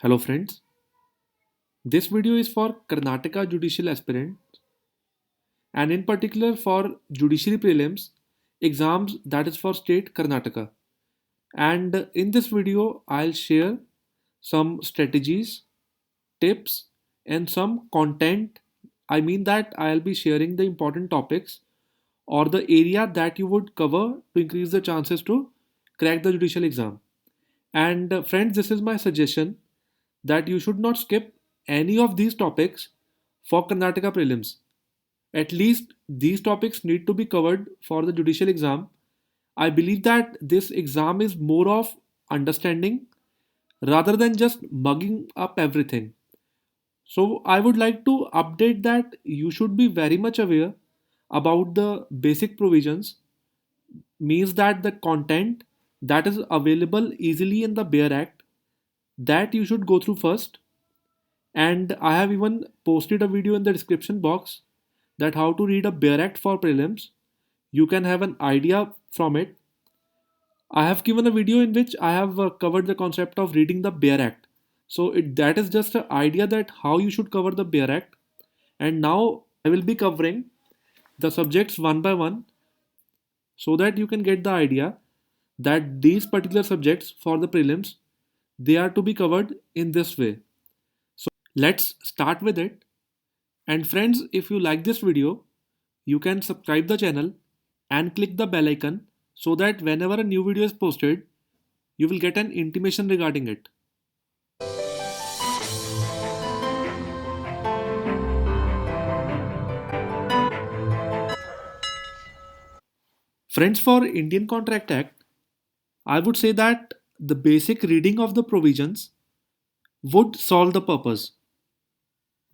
Hello friends, this video is for Karnataka judicial aspirants and in particular for Judiciary Prelims Exams, that is for state Karnataka. And in this video I'll share some strategies, tips and some content. I mean that I'll be sharing the important topics or the area that you would cover to increase the chances to crack the judicial exam. And friends, this is my suggestion that you should not skip any of these topics for Karnataka prelims. At least these topics need to be covered for the judicial exam. I believe that this exam is more of understanding rather than just mugging up everything. So I would like to update that you should be very much aware about the basic provisions, means that the content that is available easily in the Bare Act, that you should go through first. And I have even posted a video in the description box that how to read a Bare Act for prelims. You can have an idea from it. I have given a video in which I have covered the concept of reading the Bare Act. So that is just an idea that how you should cover the Bare Act. And now I will be covering the subjects one by one so that you can get the idea that these particular subjects for the prelims, they are to be covered in this way. So let's start with it. And friends, if you like this video, you can subscribe the channel and click the bell icon so that whenever a new video is posted, you will get an intimation regarding it. Friends, for Indian Contract Act, I would say that the basic reading of the provisions would solve the purpose,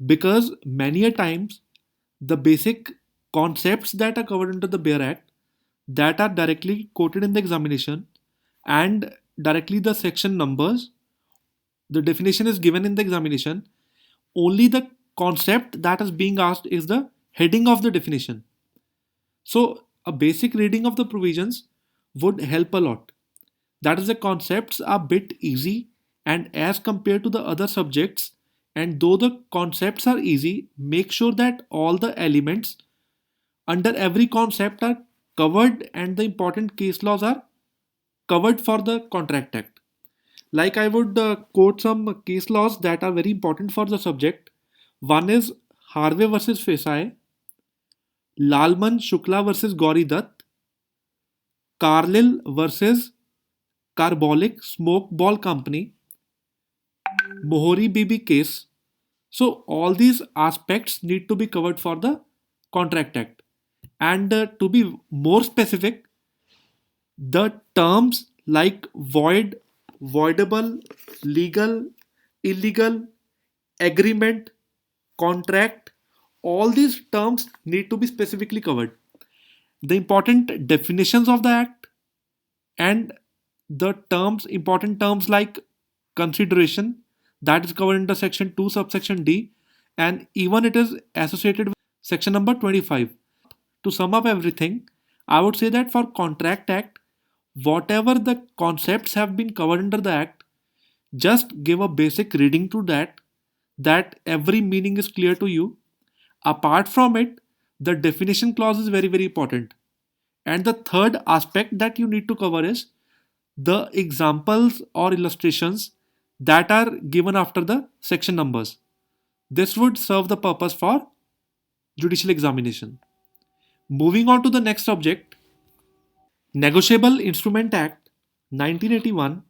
because many a times the basic concepts that are covered under the Bare Act, that are directly quoted in the examination, and directly the section numbers, the definition is given in the examination, only the concept that is being asked is the heading of the definition. So a basic reading of the provisions would help a lot. That is, the concepts are a bit easy and as compared to the other subjects, and though the concepts are easy, make sure that all the elements under every concept are covered and the important case laws are covered for the Contract Act. Like I would quote some case laws that are very important for the subject. One is Harvey versus Fesai, Lalman Shukla versus Gauri Dutt, Carlil versus Carbolic Smoke Ball Company, Mohori BB case. So all these aspects need to be covered for the Contract Act. And to be more specific, the terms like void, voidable, legal, illegal, agreement, contract, all these terms need to be specifically covered. The important definitions of the act and the terms, important terms like consideration, that is covered under section 2 subsection D, and even it is associated with section number 25. To sum up everything, I would say that for Contract Act, whatever the concepts have been covered under the act, just give a basic reading to that every meaning is clear to you. Apart from it, the definition clause is very very important. And the third aspect that you need to cover is the examples or illustrations that are given after the section numbers. This would serve the purpose for judicial examination. Moving on to the next subject, Negotiable Instrument Act 1981.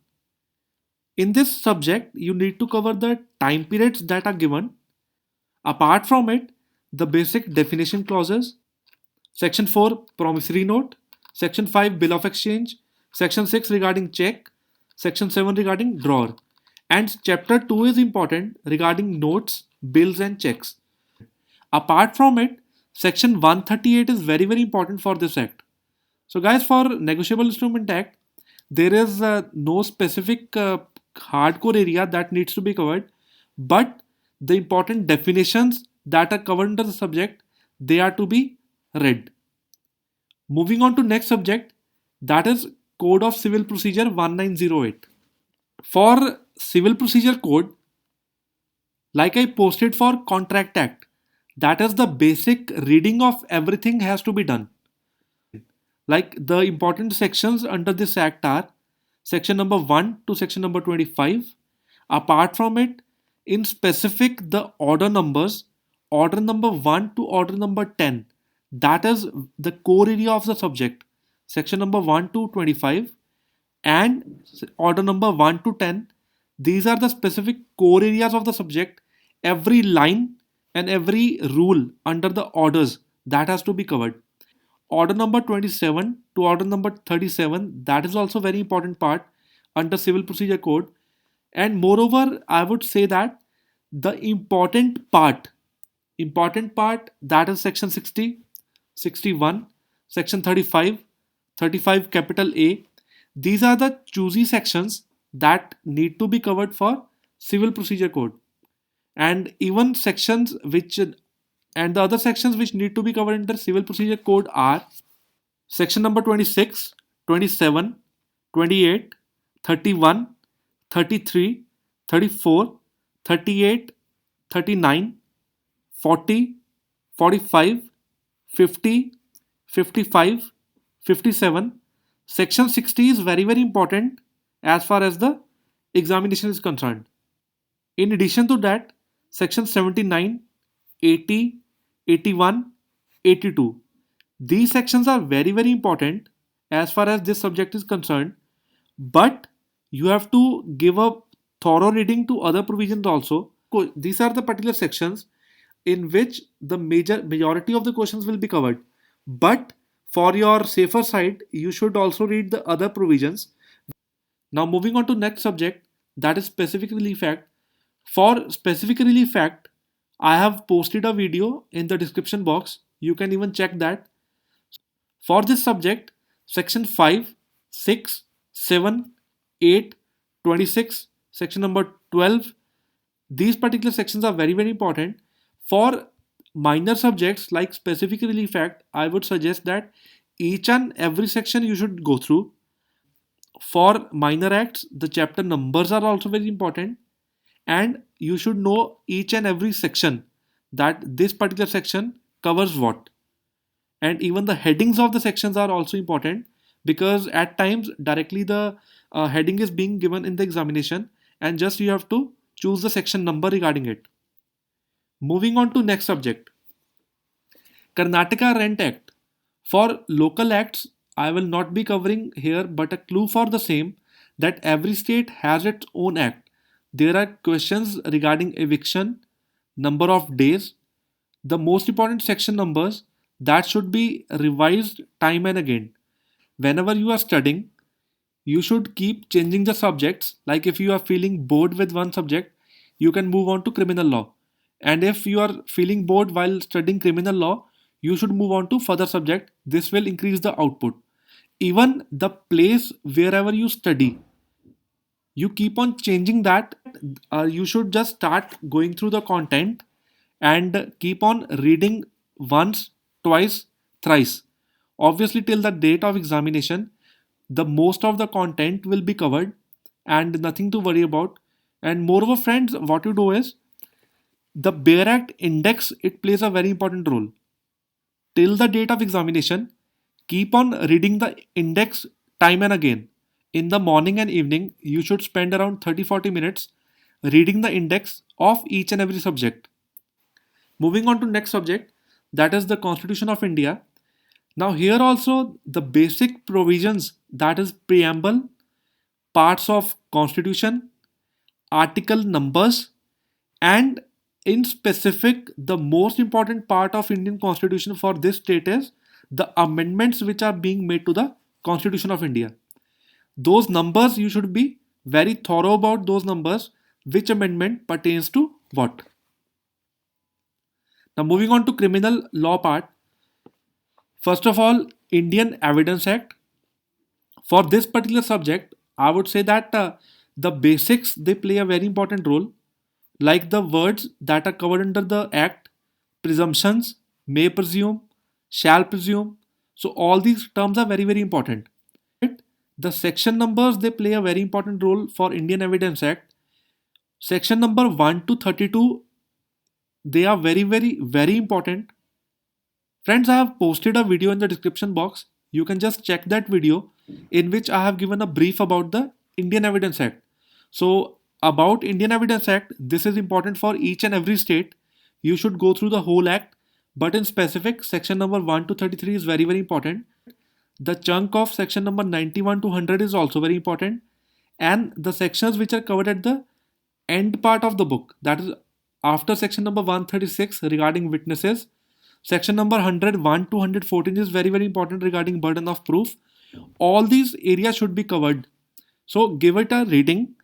In this subject, you need to cover the time periods that are given. Apart from it, the basic definition clauses, Section 4 Promissory Note, Section 5 Bill of Exchange, Section 6 regarding check, Section 7 regarding drawer, and Chapter 2 is important regarding notes, bills, and checks. Apart from it, Section 138 is very very important for this act. So, guys, for Negotiable Instrument Act, there is no specific hardcore area that needs to be covered, but the important definitions that are covered under the subject, they are to be read. Moving on to next subject, that is Code of Civil Procedure 1908. For Civil Procedure Code, Like I posted for Contract Act, that is the basic reading of everything has to be done. Like the important sections under this act are section number 1 to section number 25. Apart from it, in specific, the order number 1 to order number 10, that is the core area of the subject. Section number 1 to 25 and order number 1 to 10, these are the specific core areas of the subject. Every line and every rule under the orders that has to be covered. Order number 27 to order number 37, that is also very important part under civil procedure code. And moreover, I would say that the important part, that is section 60, 61, section 35, 35 capital A, these are the choosy sections that need to be covered for civil procedure code. And even sections which and the other sections which need to be covered under civil procedure code are section number 26, 27, 28, 31, 33, 34, 38, 39, 40, 45, 50, 55, 57. Section 60 is very, very important as far as the examination is concerned. In addition to that, section 79, 80, 81, 82. These sections are very, very important as far as this subject is concerned, but you have to give a thorough reading to other provisions also. These are the particular sections in which the majority of the questions will be covered. But for your safer side, you should also read the other provisions. Now moving on to next subject, that is specific relief act. For specific relief act, I have posted a video in the description box. You can even check that. For this subject, section 5, 6, 7, 8, 26, section number 12, these particular sections are very, very important. For minor subjects like specific relief act, I would suggest that each and every section you should go through. For minor acts, the chapter numbers are also very important, and you should know each and every section, that this particular section covers what. And even the headings of the sections are also important, because at times directly the heading is being given in the examination, and just you have to choose the section number regarding it. Moving on to next subject, Karnataka Rent Act. For local acts, I will not be covering here, but a clue for the same, that every state has its own act. There are questions regarding eviction, number of days, the most important section numbers that should be revised time and again. Whenever you are studying, you should keep changing the subjects. Like if you are feeling bored with one subject, you can move on to criminal law. And if you are feeling bored while studying criminal law, you should move on to further subject. This will increase the output. Even the place wherever you study, you keep on changing that. You should just start going through the content and keep on reading once, twice, thrice. Obviously, till the date of examination, the most of the content will be covered and nothing to worry about. And moreover, friends, what you do is the Bare Act index, it plays a very important role. Till the date of examination, keep on reading the index time and again. In the morning and evening, you should spend around 30-40 minutes reading the index of each and every subject. Moving on to next subject, that is the Constitution of India. Now here also the basic provisions, that is preamble, parts of constitution, article numbers, and in specific the most important part of Indian constitution for this state is the amendments which are being made to the Constitution of India. Those numbers, you should be very thorough about those numbers, which amendment pertains to what. Now moving on to criminal law part. First of all, Indian Evidence Act. For this particular subject, I would say that the basics, they play a very important role, like the words that are covered under the act, presumptions, may presume, shall presume. So all these terms are very, very important. The section numbers, they play a very important role for Indian Evidence Act. Section number 1 to 32, they are very important. Friends, I have posted a video in the description box. You can just check that video in which I have given a brief about the Indian Evidence Act. So, about Indian Evidence Act, this is important for each and every state. You should go through the whole act, but in specific, section number 1 to 33 is very important. The chunk of section number 91 to 100 is also very important, and the sections which are covered at the end part of the book, that is after section number 136 regarding witnesses, section number 101 to 114 is very important regarding burden of proof. All these areas should be covered. So give it a reading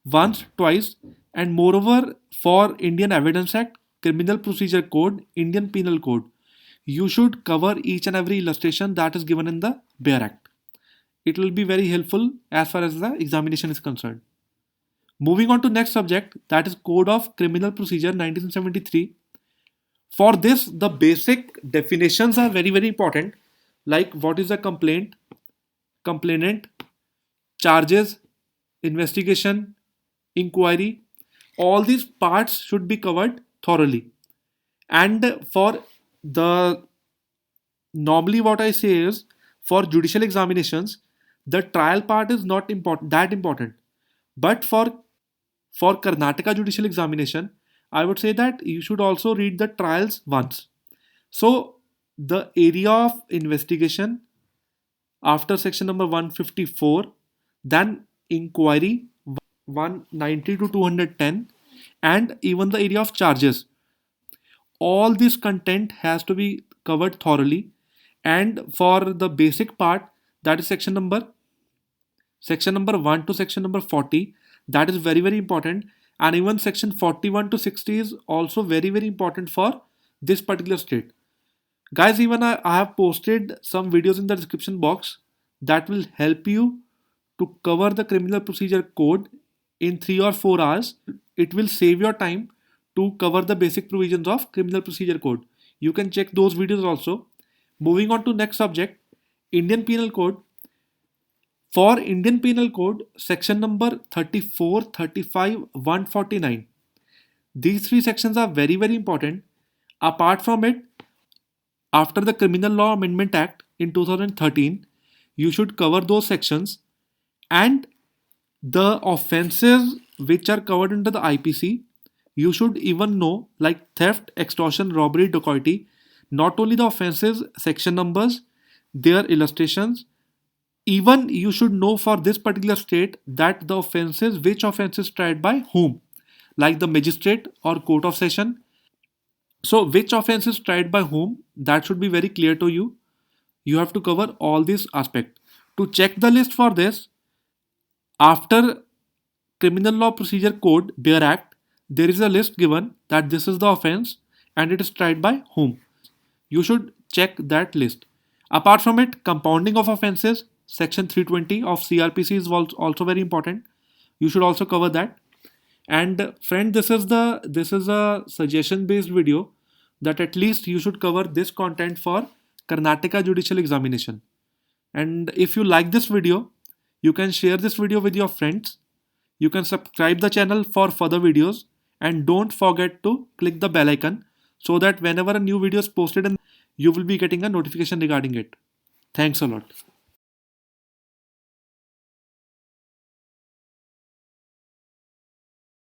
once, twice, and moreover for Indian Evidence Act, Criminal Procedure Code, Indian Penal Code, you should cover each and every illustration that is given in the bare act. It will be very helpful as far as the examination is concerned. Moving on to next subject, that is Code of Criminal Procedure 1973. For this, the basic definitions are very important, like what is a complaint, complainant, charges, investigation, inquiry. All these parts should be covered thoroughly. And for the normally what I say is, for judicial examinations, the trial part is not important. But for Karnataka judicial examination, I would say that you should also read the trials once. So the area of investigation after section number 154, then inquiry 190 to 210, and even the area of charges. All this content has to be covered thoroughly. And for the basic part, that is section number 1 to section number 40, that is very important. And even section 41 to 60 is also very important for this particular state. Guys, even I have posted some videos in the description box that will help you to cover the criminal procedure code in 3 or 4 hours. It will save your time to cover the basic provisions of criminal procedure code. You can check those videos also. Moving on to next subject, Indian Penal Code. For Indian Penal Code, section number 34, 35, 149. These three sections are very important. Apart from it, after the Criminal Law Amendment Act in 2013, you should cover those sections, and the offenses which are covered under the IPC, you should even know, like theft, extortion, robbery, dacoity. Not only the offenses, section numbers, their illustrations, even you should know for this particular state that the offenses, which offenses tried by whom, like the magistrate or court of session. So which offense is tried by whom, that should be very clear to you. You have to cover all these aspects. To check the list for this, after Criminal Law Procedure Code, bare act, there is a list given that this is the offense and it is tried by whom. You should check that list. Apart from it, compounding of offenses, section 320 of CRPC is also very important. You should also cover that. And friend, this is a suggestion based video that at least you should cover this content for Karnataka judicial examination. And if you like this video, you can share this video with your friends. You can subscribe the channel for further videos, and don't forget to click the bell icon so that whenever a new video is posted, you will be getting a notification regarding it. Thanks a lot.